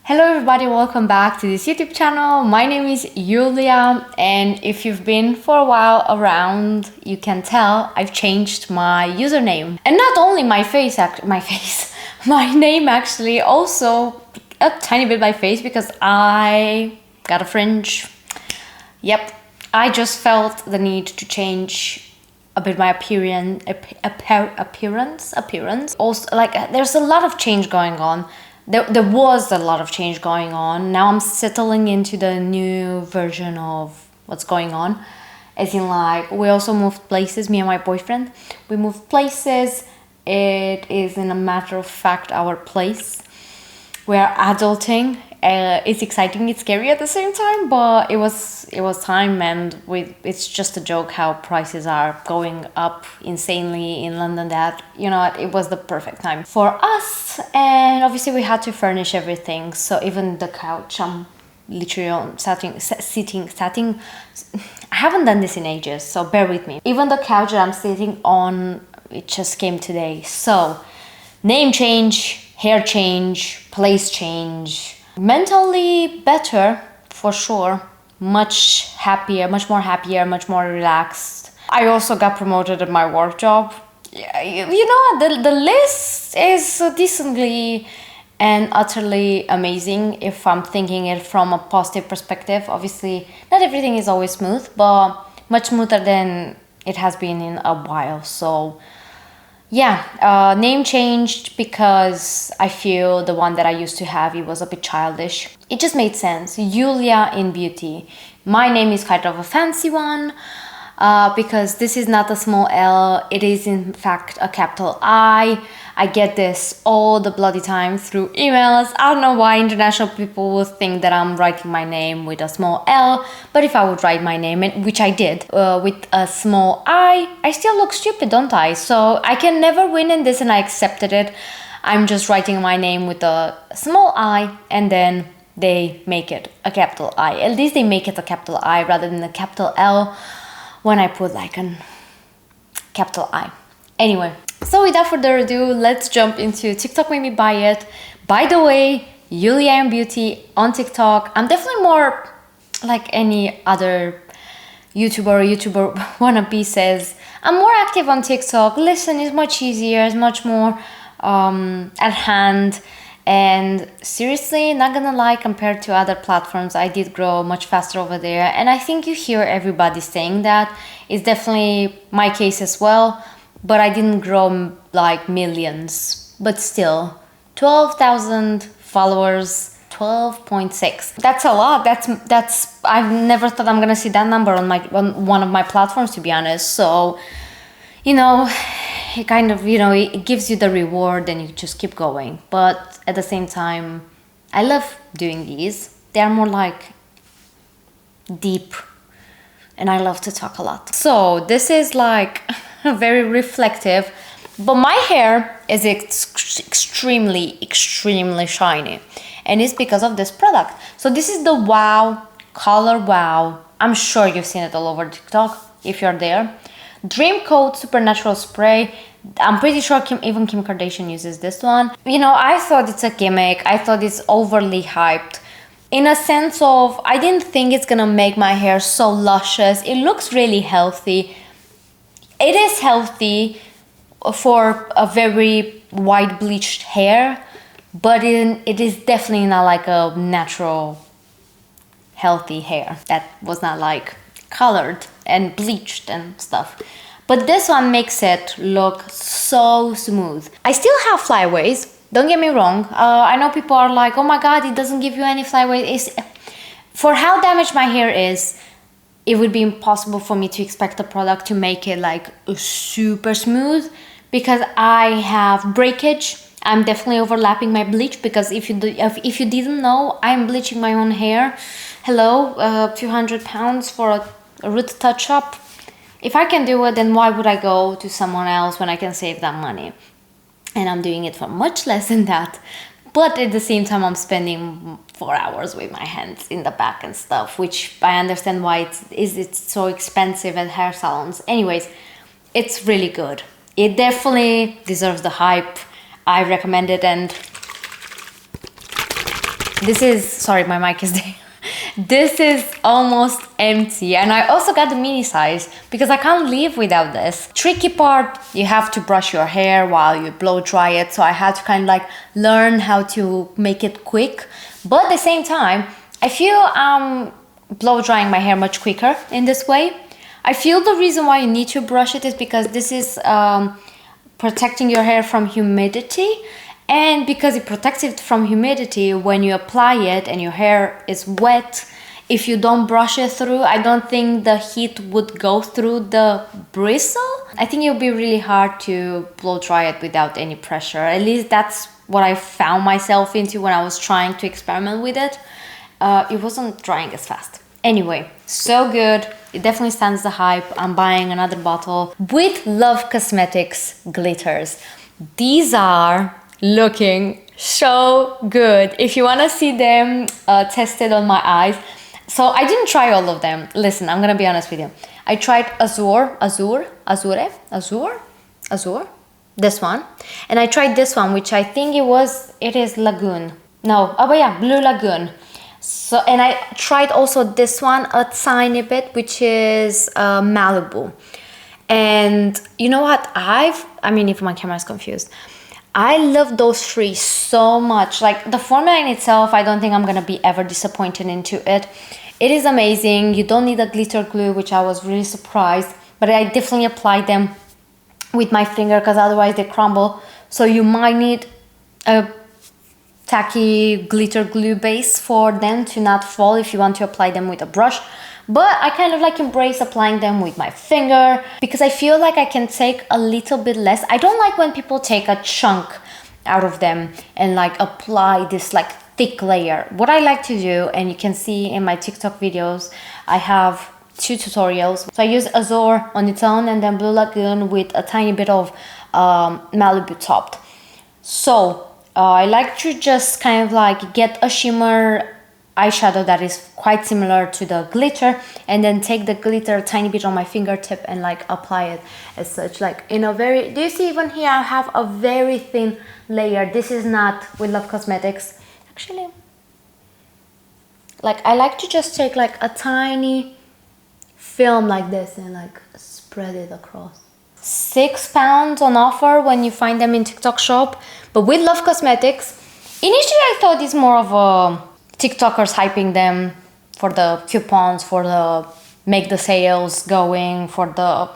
Hello everybody, welcome back to this YouTube channel. My name is Julia, and if you've been for a while around, you can tell I've changed my username. And not only my name actually, also a tiny bit my face, because I got a fringe. Yep, I just felt the need to change a bit my appearance. Also, like, there's a lot of change going on. There was a lot of change going on. Now I'm settling into the new version of what's going on. As in, like, we also moved places, me and my boyfriend. We moved places. It is, in a matter of fact, our place. We're adulting. It's exciting, it's scary at the same time, but it was time, and it's just a joke how prices are going up insanely in London, that, you know, it was the perfect time for us. And obviously we had to furnish everything, so even the couch, I'm literally on sitting. I haven't done this in ages, so bear with me. Even the couch that I'm sitting on, it just came today. So name change, hair change, place change. Mentally better, for sure. Much happier, much more relaxed. I also got promoted at my work job. You know, the list is decently and utterly amazing if I'm thinking it from a positive perspective. Obviously, not everything is always smooth, but much smoother than it has been in a while. So yeah, name changed because I feel the one that I used to have, it was a bit childish. It just made sense. Julia in beauty. My name is kind of a fancy one because this is not a small L. It is in fact a capital I. I get this all the bloody time through emails. I don't know why international people will think that I'm writing my name with a small L, but if I would write my name, which I did, with a small I still look stupid, don't I? So I can never win in this, and I accepted it. I'm just writing my name with a small I, and then they make it a capital I. At least they make it a capital I rather than a capital L when I put like a capital I. Anyway. So without further ado, let's jump into TikTok Made Me Buy It. By the way, Julia in Beauty on TikTok. I'm definitely more like any other YouTuber wannabe says. I'm more active on TikTok. Listen, it's much easier, it's much more at hand. And seriously, not gonna lie, compared to other platforms, I did grow much faster over there. And I think you hear everybody saying that. It's definitely my case as well. But I didn't grow like millions, but still 12,000 followers, 12.6. That's a lot. That's I've never thought I'm gonna see that number on one of my platforms, to be honest. So, you know, it kind of, you know, it gives you the reward and you just keep going. But at the same time, I love doing these. They're more like deep, and I love to talk a lot. So this is like very reflective, but my hair is extremely shiny, and it's because of this product. So this is the Wow Color Wow. I'm sure you've seen it all over TikTok if you're there. Dream Coat Supernatural Spray. I'm pretty sure even Kim Kardashian uses this one. You know, I thought it's a gimmick. I thought it's overly hyped, in a sense of I didn't think it's gonna make my hair so luscious. It looks really healthy. It is healthy for a very white bleached hair, but it is definitely not like a natural healthy hair that was not like colored and bleached and stuff. But this one makes it look so smooth. I still have flyaways, don't get me wrong. I know people are like, oh my god, it doesn't give you any flyaways. For how damaged my hair is, it would be impossible for me to expect a product to make it like super smooth, because I have breakage. I'm definitely overlapping my bleach, because if you didn't know, I'm bleaching my own hair. Hello, 200 pounds for a root touch-up. If I can do it, then why would I go to someone else when I can save that money? And I'm doing it for much less than that. But at the same time, I'm spending 4 hours with my hands in the back and stuff, which I understand why it's so expensive at hair salons. Anyways, it's really good. It definitely deserves the hype. I recommend it, and This is, sorry, my mic is there. This is almost empty, and I also got the mini size because I can't live without this. Tricky part, you have to brush your hair while you blow dry it, so I had to kind of like learn how to make it quick. But at the same time, I feel I'm blow drying my hair much quicker in this way. I feel the reason why you need to brush it is because this is protecting your hair from humidity. And because it protects it from humidity, when you apply it and your hair is wet, if you don't brush it through, I don't think the heat would go through the bristle. I think it would be really hard to blow dry it without any pressure. At least that's what I found myself into when I was trying to experiment with it. It wasn't drying as fast. Anyway, so good. It definitely stands the hype. I'm buying another bottle. Withlovecosmetics Glitters. These are looking so good. If you want to see them tested on my eyes, so I didn't try all of them. Listen, I'm gonna be honest with you. I tried Azure, this one, and I tried this one, which I think it is Lagoon. No, oh but yeah, Blue Lagoon. So, and I tried also this one a tiny bit, which is Malibu. And you know what? I mean, if my camera is confused, I love those three so much. Like the formula in itself, I don't think I'm gonna be ever disappointed into it. It is amazing. You don't need a glitter glue, which I was really surprised, but I definitely applied them with my finger because otherwise they crumble. So you might need a tacky glitter glue base for them to not fall if you want to apply them with a brush. But I kind of like embrace applying them with my finger because I feel like I can take a little bit less. I don't like when people take a chunk out of them and like apply this like thick layer. What I like to do, and you can see in my TikTok videos, I have 2 tutorials. So I use Azure on its own and then Blue Lagoon with a tiny bit of Malibu topped. So I like to just kind of like get a shimmer eyeshadow that is quite similar to the glitter and then take the glitter a tiny bit on my fingertip and like apply it as such, like in a very, do you see even here I have a very thin layer. This is not Withlovecosmetics. Actually, like I like to just take like a tiny film like this and like spread it across. £6 on offer when you find them in TikTok shop. But Withlovecosmetics, initially I thought it's more of a TikTokers hyping them for the coupons, for the make the sales going, for the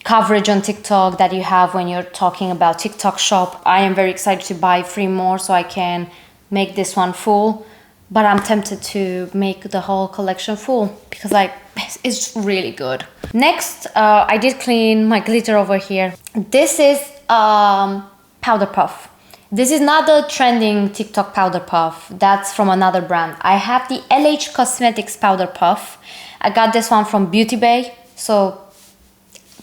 coverage on TikTok that you have when you're talking about TikTok shop. I am very excited to buy 3 more so I can make this one full, but I'm tempted to make the whole collection full because like it's really good. Next, I did clean my glitter over here. This is PowderPuff. This is not the trending TikTok PowderPuff. That's from another brand. I have the LH Cosmetics PowderPuff. I got this one from Beauty Bay. So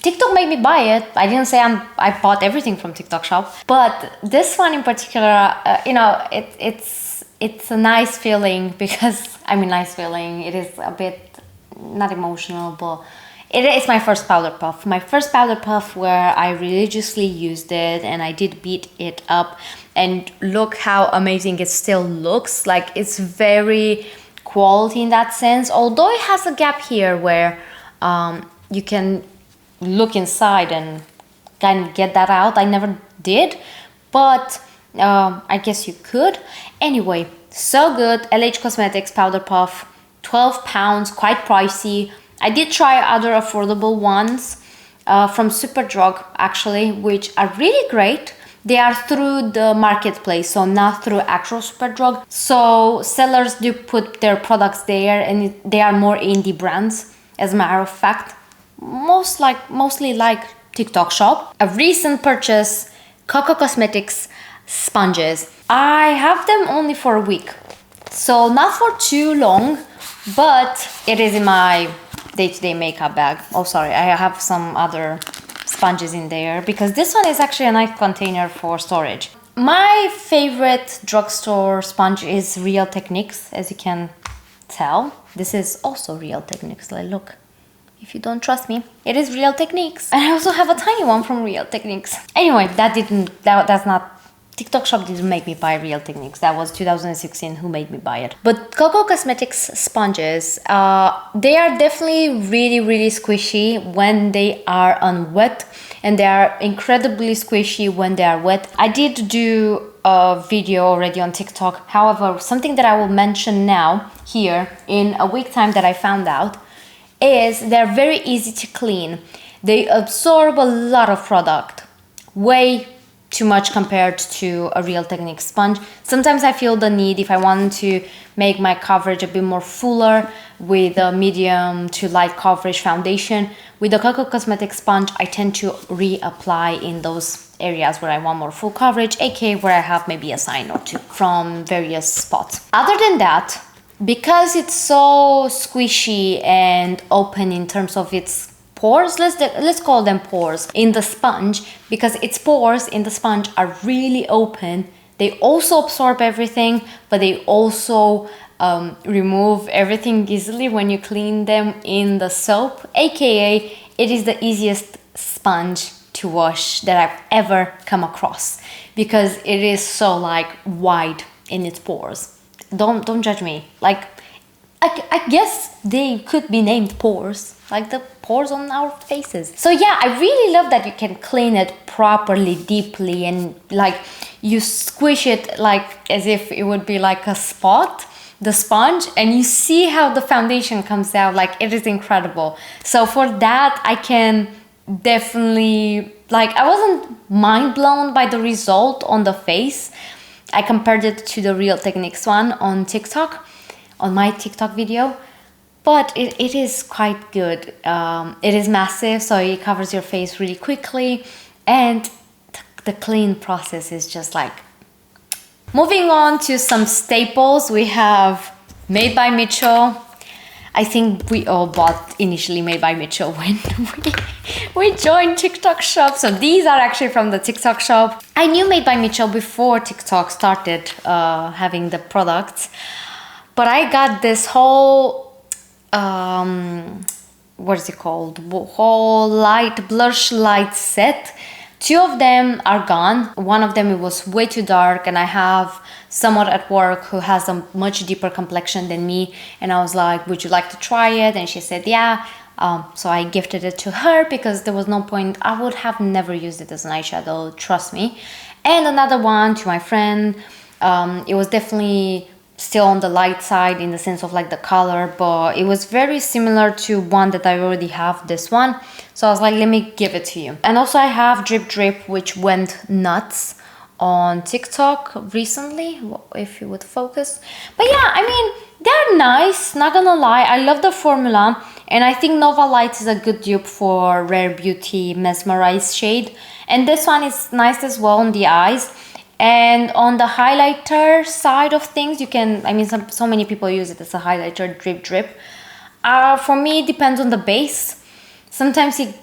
TikTok made me buy it. I didn't say I bought everything from TikTok shop, but this one in particular, you know, it's a nice feeling because nice feeling. It is a bit not emotional, but it is my first powder puff. My first powder puff where I religiously used it and I did beat it up. And look how amazing it still looks. Like it's very quality in that sense. Although it has a gap here where you can look inside and kind of get that out. I never did, but I guess you could. Anyway, so good. LH Cosmetics Powder Puff, £12, quite pricey. I did try other affordable ones from Superdrug actually, which are really great. They are through the marketplace, so not through actual Superdrug. So sellers do put their products there and they are more indie brands, as a matter of fact. Mostly like TikTok shop. A recent purchase, Coco Cosmetics sponges. I have them only for a week, so not for too long, but it is in my day-to-day makeup bag. Oh, sorry, I have some other sponges in there because this one is actually a nice container for storage. My favorite drugstore sponge is Real Techniques, as you can tell. This is also Real Techniques. Like, look. If you don't trust me, it is Real Techniques. And I also have a tiny one from Real Techniques. Anyway, that's not TikTok shop didn't make me buy Real Techniques. That was 2016 who made me buy it. But Coco Cosmetics sponges, they are definitely really, really squishy when they are on wet, and they are incredibly squishy when they are wet. I did do a video already on TikTok. However, something that I will mention now here in a week time that I found out is they're very easy to clean. They absorb a lot of product, way too much compared to a Real Techniques sponge. Sometimes I feel the need, if I want to make my coverage a bit more fuller with a medium to light coverage foundation, with the Coco Cosmetics sponge, I tend to reapply in those areas where I want more full coverage, aka where I have maybe a sign or two from various spots. Other than that, because it's so squishy and open in terms of its pores, let's call them pores in the sponge, because its pores in the sponge are really open. They also absorb everything, but they also remove everything easily when you clean them in the soap, aka it is the easiest sponge to wash that I've ever come across, because it is so like wide in its pores. Don't judge me. Like I guess they could be named pores, like the pores on our faces. So yeah, I really love that you can clean it properly, deeply, and like you squish it like as if it would be like a spot, the sponge, and you see how the foundation comes out. Like, it is incredible. So for that, I can definitely, like, I wasn't mind blown by the result on the face. I compared it to the Real Techniques one on TikTok, on my TikTok video, but it is quite good. It is massive, so it covers your face really quickly, and the clean process is just like... Moving on to some staples, we have Made by Mitchell. I think we all bought initially Made by Mitchell when we joined TikTok shop. So these are actually from the TikTok shop. I knew Made by Mitchell before TikTok started having the products, but I got this whole, what is it called? Whole light, blush light set. 2 of them are gone. One of them, it was way too dark, and I have someone at work who has a much deeper complexion than me, and I was like, would you like to try it? And she said yeah. So I gifted it to her because there was no point. I would have never used it as an eyeshadow, trust me. And another one to my friend. It was definitely still on the light side in the sense of like the color, but it was very similar to one that I already have, this one. So I was like, let me give it to you. And also I have Drip Drip, which went nuts on TikTok recently, if you would focus. But yeah, I mean, they're nice, not gonna lie. I love the formula, and I think Nova Light is a good dupe for Rare Beauty Mesmerize shade. And this one is nice as well on the eyes. And on the highlighter side of things, you can, I mean, so many people use it as a highlighter, Drip Drip. For me, it depends on the base. Sometimes it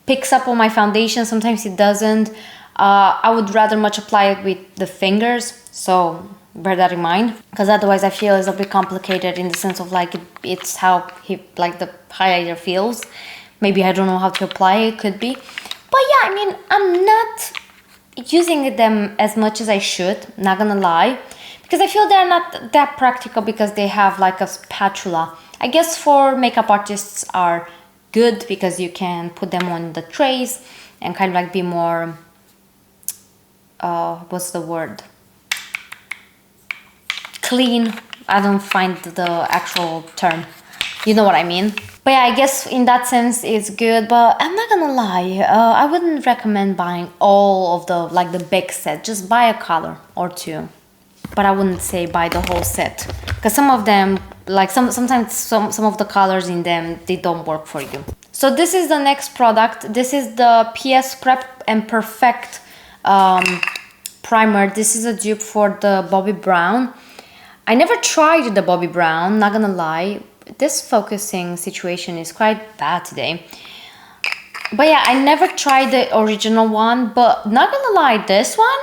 picks up on my foundation, sometimes it doesn't. I would rather much apply it with the fingers, so bear that in mind, because otherwise I feel it's a bit complicated in the sense of like it's how like the highlighter feels. Maybe I don't know how to apply it, could be. But yeah, I mean, I'm not using them as much as I should, not gonna lie, because I feel they're not that practical because they have like a spatula. I guess for makeup artists are good because you can put them on the trays and kind of like be more, what's the word? Clean. I don't find the actual term. You know what I mean? But yeah, I guess in that sense it's good, but I'm not gonna lie, I wouldn't recommend buying all of the, like the big set. Just buy a color or two, but I wouldn't say buy the whole set, because some of them, like sometimes some of the colors in them, they don't work for you. So this is the next product. This is the PS Prep and Perfect primer. This is a dupe for the Bobbi Brown. I never tried the Bobbi Brown, not gonna lie. This focusing situation is quite bad today. But yeah, I never tried the original one, but not gonna lie, this one,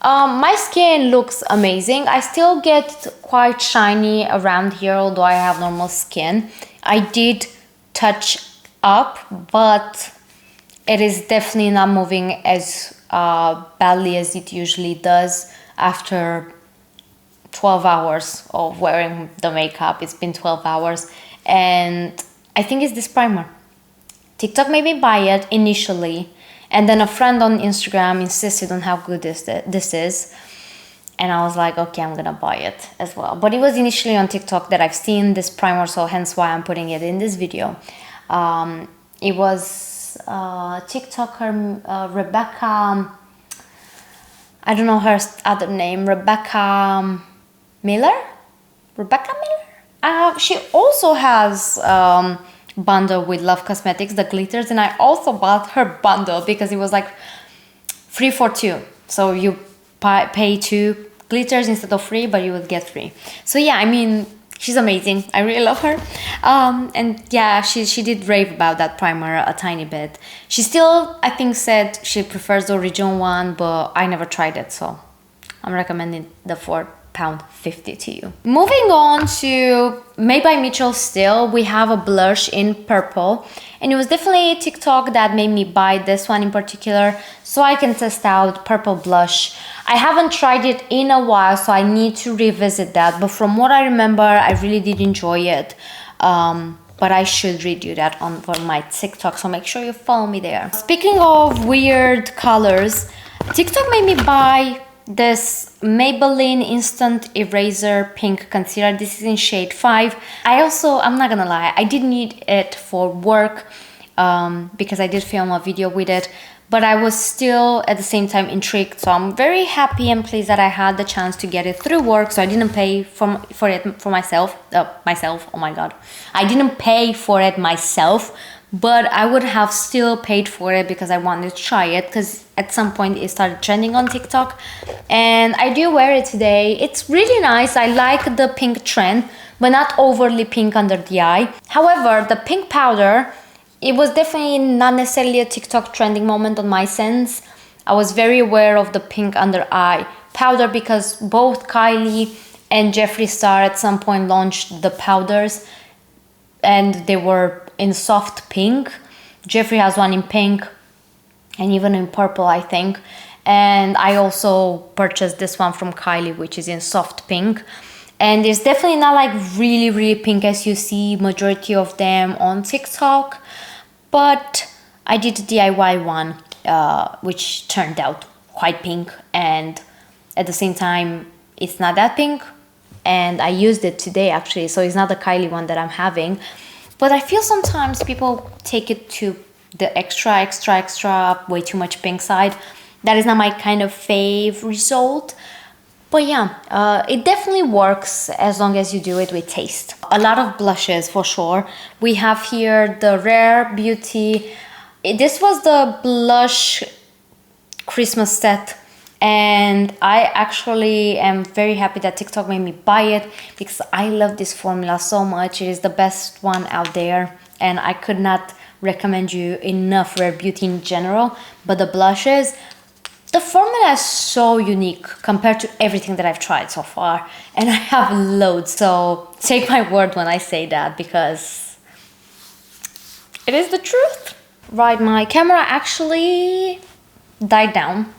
my skin looks amazing. I still get quite shiny around here, although I have normal skin. I did touch up, but it is definitely not moving as badly as it usually does after 12 hours of wearing the makeup. It's been 12 hours, and I think it's this primer. TikTok made me buy it initially, and then a friend on Instagram insisted on how good this is, and I was like, okay, I'm gonna buy it as well. But it was initially on TikTok that I've seen this primer, so hence why I'm putting it in this video. It was TikToker Rebecca, I don't know her other name, Rebecca Miller? She also has bundle with Withlovecosmetics, the glitters, and I also bought her bundle because it was like 3 for 2. So you pay 2 glitters instead of 3, but you would get 3. So yeah, I mean, she's amazing. I really love her. And yeah, she did rave about that primer a tiny bit. She still, I think, said she prefers the original one, but I never tried it, so I'm recommending the £4.50 to you. Moving on to MadebyMitchell still, we have a blush in purple, and it was definitely TikTok that made me buy this one in particular, so I can test out purple blush. I haven't tried it in a while, so I need to revisit that, but from what I remember, I really did enjoy it. But I should redo that for my TikTok, so make sure you follow me there. Speaking of weird colors, TikTok made me buy this Maybelline Instant Eraser Pink Concealer. This is in shade 5. I'm not gonna lie, I did need it for work because I did film a video with it, but I was still at the same time intrigued, so I'm very happy and pleased that I had the chance to get it through work, so I didn't pay for it for myself. Oh my god. I didn't pay for it myself, but I would have still paid for it because I wanted to try it, because at some point it started trending on TikTok, and I do wear it today. It's really nice. I like the pink trend, but not overly pink under the eye. However, the pink powder, it was definitely not necessarily a TikTok trending moment on my sense. I was very aware of the pink under eye powder because both Kylie and Jeffree Star at some point launched the powders, and they were in soft pink. Jeffree has one in pink and even in purple, I think. And I also purchased this one from Kylie, which is in soft pink. And it's definitely not like really pink as you see majority of them on TikTok. But I did a DIY one, which turned out quite pink. And at the same time, it's not that pink. And I used it today actually, so it's not the Kylie one that I'm having. But I feel sometimes people take it to the extra, way too much pink side. That is not my kind of fave result. But yeah, it definitely works as long as you do it with taste. A lot of blushes for sure. We have here the Rare Beauty. This was the blush Christmas set. And I actually am very happy that TikTok made me buy it because I love this formula so much. It is the best one out there, and I could not recommend you enough Rare Beauty in general. But the blushes, the formula is so unique compared to everything that I've tried so far, and I have loads, so take my word when I say that because it is the truth. Right, my camera actually died down.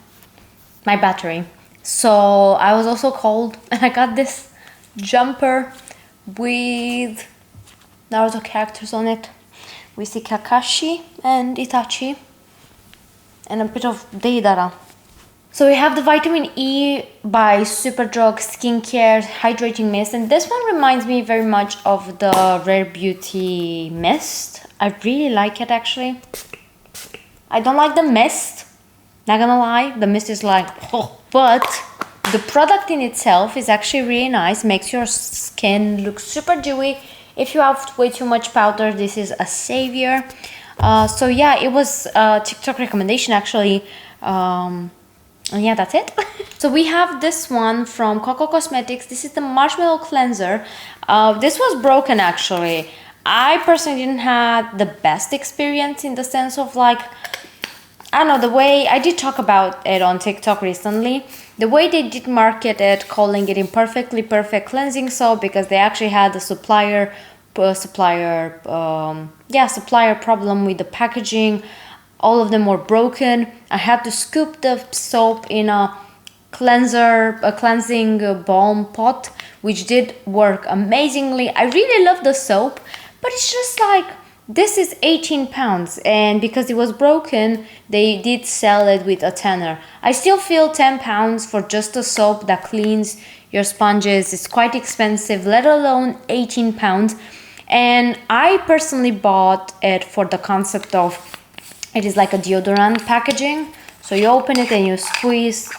My battery. So I was also cold, and I got this jumper with Naruto characters on it. We see Kakashi and Itachi and a bit of Deidara. So we have the Vitamin E by Superdrug Skincare Hydrating Mist, and this one reminds me very much of the Rare Beauty Mist. I really like it actually. I don't like the mist. Not gonna lie, the mist is like, oh. But the product in itself is actually really nice, makes your skin look super dewy. If you have way too much powder, this is a savior. So yeah, it was a TikTok recommendation actually. And yeah, that's it. So we have this one from Coco Cosmetics. This is the Marshmallow Cleanser. This was broken actually. I personally didn't have the best experience in the sense of like, I don't know, the way, I did talk about it on TikTok recently, the way they did market it, calling it imperfectly perfect cleansing soap, because they actually had a supplier problem with the packaging. all of them were broken. I had to scoop the soap in a cleansing balm pot, which did work amazingly. I really love the soap, but it's just like, this is 18 pounds, and because it was broken, they did sell it with a tenner. I still feel 10 pounds for just a soap that cleans your sponges is quite expensive, let alone 18 pounds. And I personally bought it for the concept of, it is like a deodorant packaging. So you open it and you squeeze,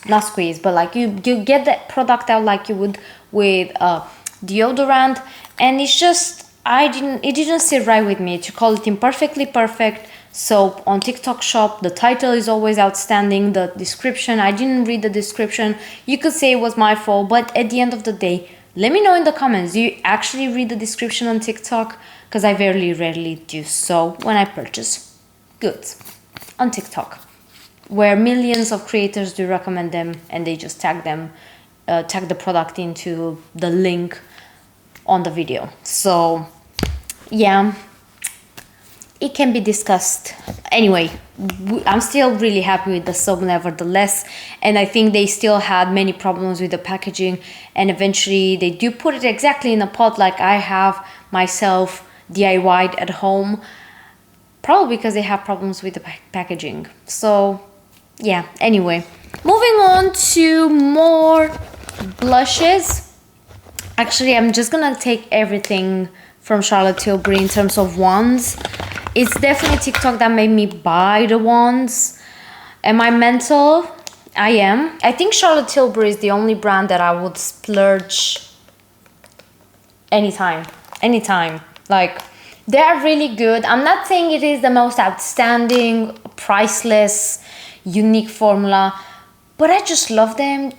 not squeeze, but like you get the product out like you would with a deodorant. And it's just, it didn't sit right with me to call it Imperfectly Perfect soap on TikTok shop. The title is always outstanding. The description, I didn't read the description. You could say it was my fault, but at the end of the day, let me know in the comments, do you actually read the description on TikTok? Because I very rarely do so when I purchase goods on TikTok, where millions of creators do recommend them and they just tag the product into the link on the video. So yeah, it can be discussed. Anyway, I'm still really happy with the soap nevertheless, and I think they still had many problems with the packaging, and eventually they do put it exactly in a pot like I have myself DIY'd at home, probably because they have problems with the packaging. So yeah, anyway, moving on to more blushes. Actually, I'm just gonna take everything from Charlotte Tilbury in terms of wands. It's definitely TikTok that made me buy the wands. Am I mental? I am. I think Charlotte Tilbury is the only brand that I would splurge anytime. Like, they're really good. I'm not saying it is the most outstanding, priceless, unique formula, but I just love them.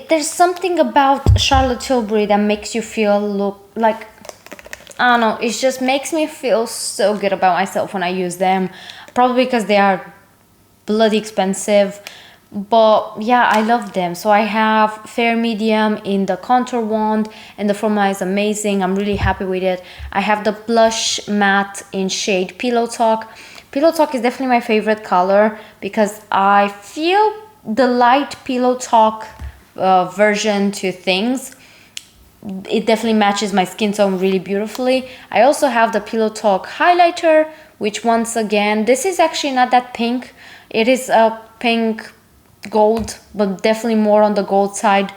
There's something about Charlotte Tilbury that makes you look like, I don't know, it just makes me feel so good about myself when I use them. Probably because they are bloody expensive, but yeah, I love them. So I have fair medium in the contour wand, and the formula is amazing. I'm really happy with it. I have the blush matte in shade Pillow Talk. Pillow Talk is definitely my favorite color because I feel the light Pillow Talk version to things, it definitely matches my skin tone really beautifully. I also have the Pillow Talk highlighter, which once again, this is actually not that pink. It is a pink gold, but definitely more on the gold side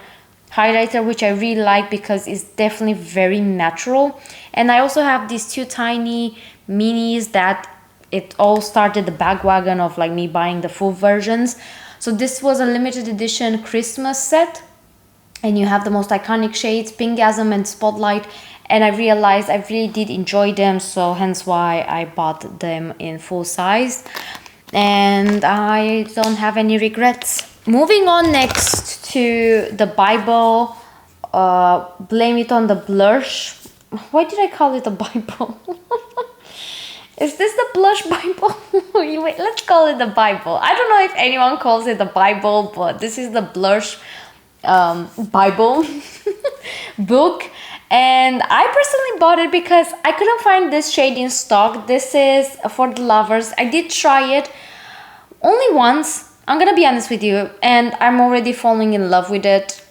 highlighter, which I really like because it's definitely very natural. And I also have these two tiny minis that it all started the bandwagon of like me buying the full versions. So this was a limited edition Christmas set, and you have the most iconic shades, Pinkgasm and Spotlight, and I realized I really did enjoy them, so hence why I bought them in full size, and I don't have any regrets. Moving on next to the Bible, Blame It on the Blursh. Why did I call it a Bible? Is this the blush Bible? Wait, let's call it the Bible. I don't know if anyone calls it the Bible, but this is the blush Bible book, and I personally bought it because I couldn't find this shade in stock. This is for the lovers. I did try it only once, I'm gonna be honest with you, and I'm already falling in love with it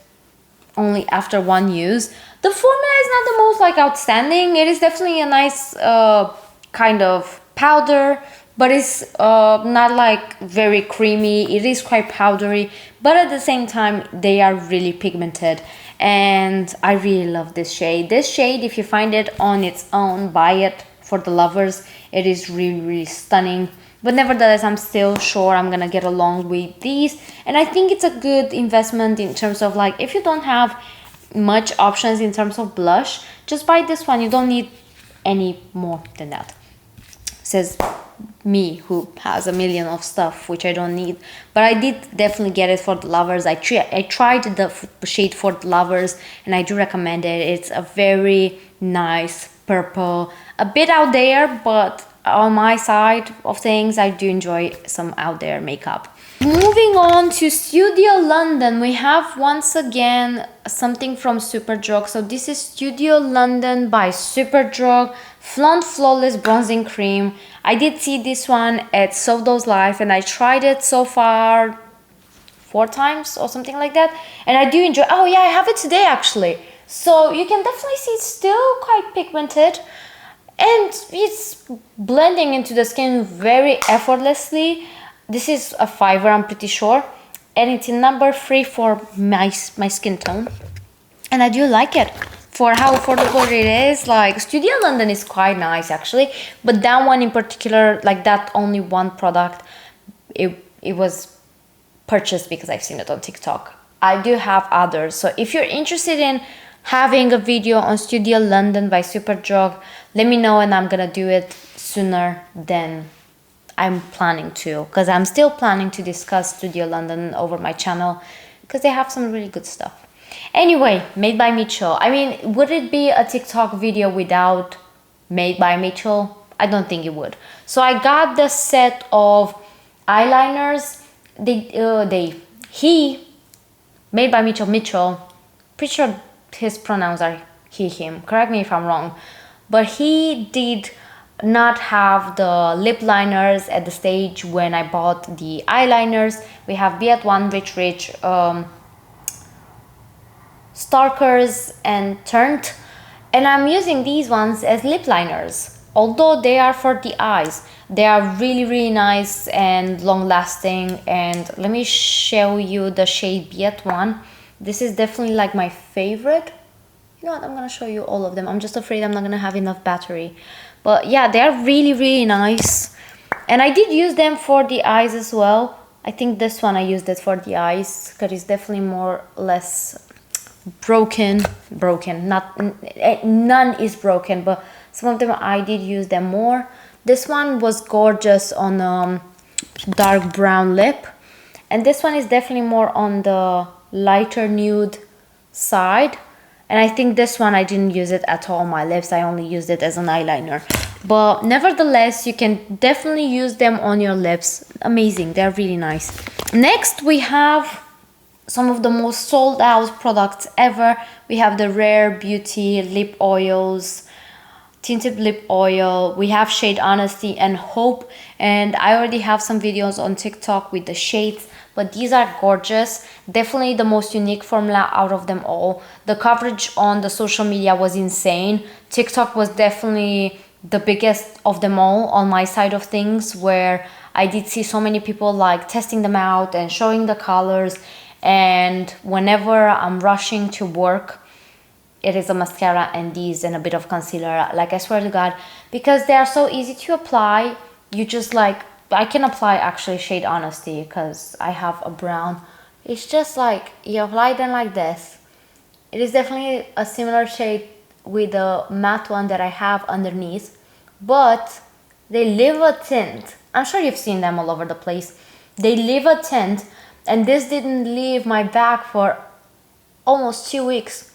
only after one use. The formula is not the most like outstanding. It is definitely a nice kind of powder, but it's not like very creamy. It is quite powdery, but at the same time they are really pigmented, and I really love this shade. This shade, if you find it on its own, buy it for the lovers. It is really stunning, but nevertheless I'm still sure I'm gonna get along with these, and I think it's a good investment in terms of like, if you don't have much options in terms of blush, just buy this one. You don't need any more than that. Says me, who has a million of stuff which I don't need, but I did definitely get it for the lovers. I tried the shade for the lovers, and I do recommend it. It's a very nice purple, a bit out there, but on my side of things I do enjoy some out there makeup. Moving on to Studio London, we have once again something from Superdrug. So this is Studio London by Superdrug Flaunt Flawless Bronzing Cream. I did see this one at Sovdo's Life and I tried it so far 4 times or something like that, and I do enjoy. Oh yeah, I have it today actually. So you can definitely see it's still quite pigmented and it's blending into the skin very effortlessly. This is a 5er, I'm pretty sure, and it's in number 3 for my skin tone, and I do like it for how affordable it is. Like, Studio London is quite nice actually, but that one in particular, like that only one product, it was purchased because I've seen it on TikTok. I do have others, so if you're interested in having a video on Studio London by Superdrug, let me know and I'm gonna do it sooner than I'm planning to, because I'm still planning to discuss Studio London over my channel because they have some really good stuff. Anyway, Made by Mitchell. I mean, would it be a TikTok video without Made by Mitchell? I don't think it would. So I got the set of eyeliners. He, Made by Mitchell, pretty sure his pronouns are he, him. Correct me if I'm wrong. But he did not have the lip liners at the stage when I bought the eyeliners. We have BF1 Rich Starkers and Turned, and I'm using these ones as lip liners. Although they are for the eyes, they are really nice and long lasting. And let me show you the shade BF1. This is definitely like my favorite. You know what, I'm gonna show you all of them. I'm just afraid I'm not gonna have enough battery. But yeah, they're really nice. And I did use them for the eyes as well. I think this one I used it for the eyes because it's definitely more or less broken. None is broken, but some of them I did use them more. This one was gorgeous on dark brown lip. And this one is definitely more on the lighter nude side. And I think this one I didn't use it at all on my lips. I only used it as an eyeliner. But nevertheless, you can definitely use them on your lips. Amazing, they're really nice. Next, we have some of the most sold out products ever. We have the Rare Beauty lip oils, tinted lip oil. We have shade Honesty and Hope. And I already have some videos on TikTok with the shades. But these are gorgeous. Definitely the most unique formula out of them all. The coverage on the social media was insane. TikTok was definitely the biggest of them all on my side of things, where I did see so many people like testing them out and showing the colors. And whenever I'm rushing to work, it is a mascara and these and a bit of concealer. Like, I swear to God, because they are so easy to apply. You just like, I can apply actually shade Honesty because I have a brown. It's just like you apply them like this. It is definitely a similar shade with the matte one that I have underneath, but they leave a tint. I'm sure you've seen them all over the place. They leave a tint, and this didn't leave my bag for almost 2 weeks.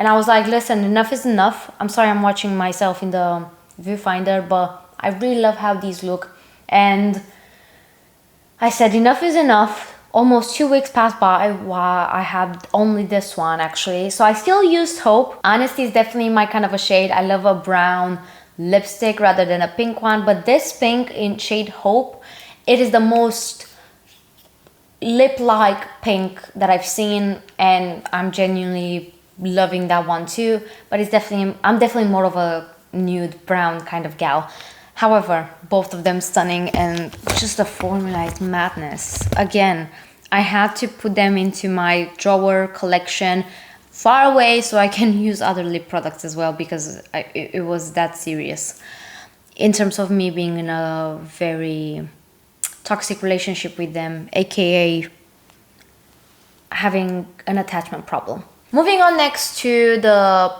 And I was like, listen, enough is enough. I'm sorry I'm watching myself in the viewfinder, but I really love how these look. And I said enough is enough. Almost 2 weeks passed by while I had only this one actually. So I still used Hope. Honesty is definitely my kind of a shade. I love a brown lipstick rather than a pink one. But this pink in shade Hope, it is the most lip-like pink that I've seen. And I'm genuinely loving that one too. But it's definitely, I'm definitely more of a nude brown kind of gal. However, both of them stunning, and just the formula is madness. Again, I had to put them into my drawer collection far away so I can use other lip products as well, because it was that serious in terms of me being in a very toxic relationship with them, aka having an attachment problem. Moving on next to the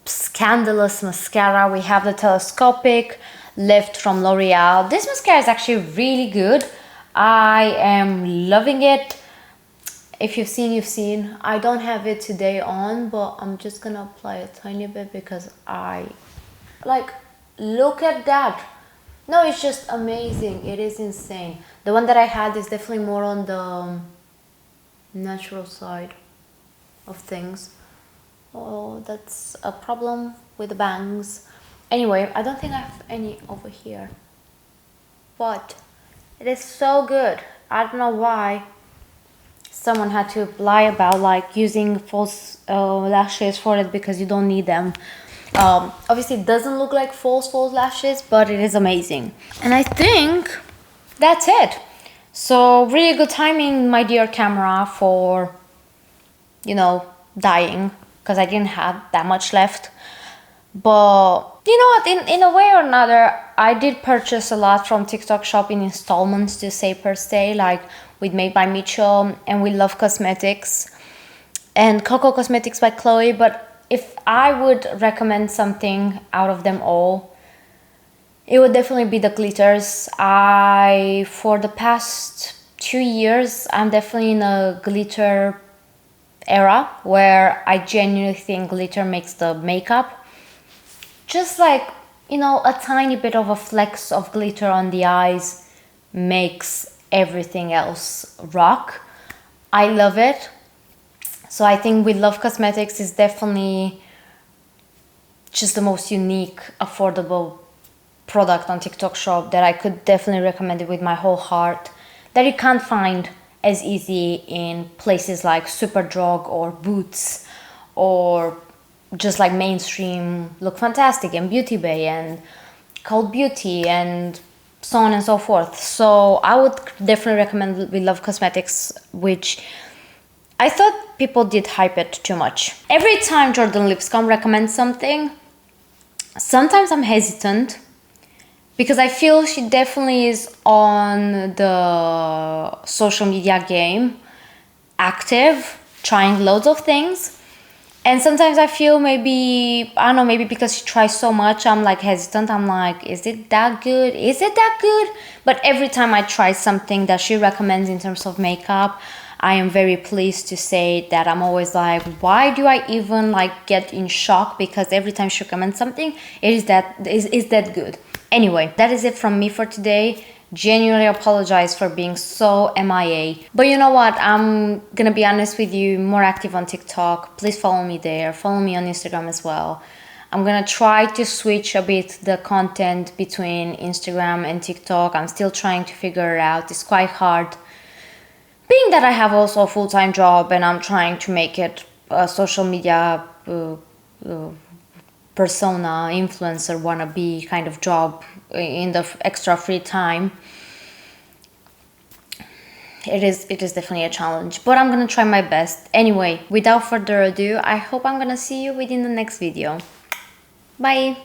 scandalous mascara, we have the Telescopic Lift from L'Oreal. This mascara is actually really good. I am loving it. If you've seen, you've seen. I don't have it today on, but I'm just gonna apply a tiny bit because I like, look at that. No, it's just amazing. It is insane. The one that I had is definitely more on the natural side of things. Oh, that's a problem with the bangs. Anyway, I don't think I have any over here. But it is so good. I don't know why someone had to lie about like using false lashes for it, because you don't need them. Obviously it doesn't look like false lashes, but it is amazing. And I think that's it. So really good timing, my dear camera, for, you know, dying, because I didn't have that much left. But you know what, in a way or another, I did purchase a lot from TikTok shop in installments, to say per se, like with MadebyMitchell and Withlovecosmetics and Coco Cosmetics by Chloe. But if I would recommend something out of them all, it would definitely be the glitters. For the past 2 years, I'm definitely in a glitter era where I genuinely think glitter makes the makeup. Just like, you know, a tiny bit of a flecks of glitter on the eyes makes everything else rock. I love it. So I think Withlovecosmetics is definitely just the most unique, affordable product on TikTok shop that I could definitely recommend it with my whole heart, that you can't find as easy in places like Superdrug or Boots, or just like mainstream Look Fantastic and Beauty Bay and Cult Beauty and so on and so forth. So I would definitely recommend Withlovecosmetics, which I thought people did hype it too much. Every time Jordan Lipscomb recommends something, sometimes I'm hesitant, because I feel she definitely is on the social media game, active, trying loads of things. And sometimes I feel maybe, I don't know, maybe because she tries so much, I'm like hesitant. I'm like, is it that good? Is it that good? But every time I try something that she recommends in terms of makeup, I am very pleased to say that I'm always like, why do I even like get in shock? Because every time she recommends something, it is that good. Anyway, that is it from me for today. Genuinely apologize for being so MIA. But you know what? I'm gonna be honest with you, more active on TikTok. Please follow me there. Follow me on Instagram as well. I'm gonna try to switch a bit the content between Instagram and TikTok. I'm still trying to figure it out. It's quite hard, being that I have also a full-time job and I'm trying to make it a social media persona, influencer, wannabe kind of job in the extra free time. It is definitely a challenge, but I'm gonna try my best. Anyway, without further ado, I hope I'm gonna see you within the next video. Bye!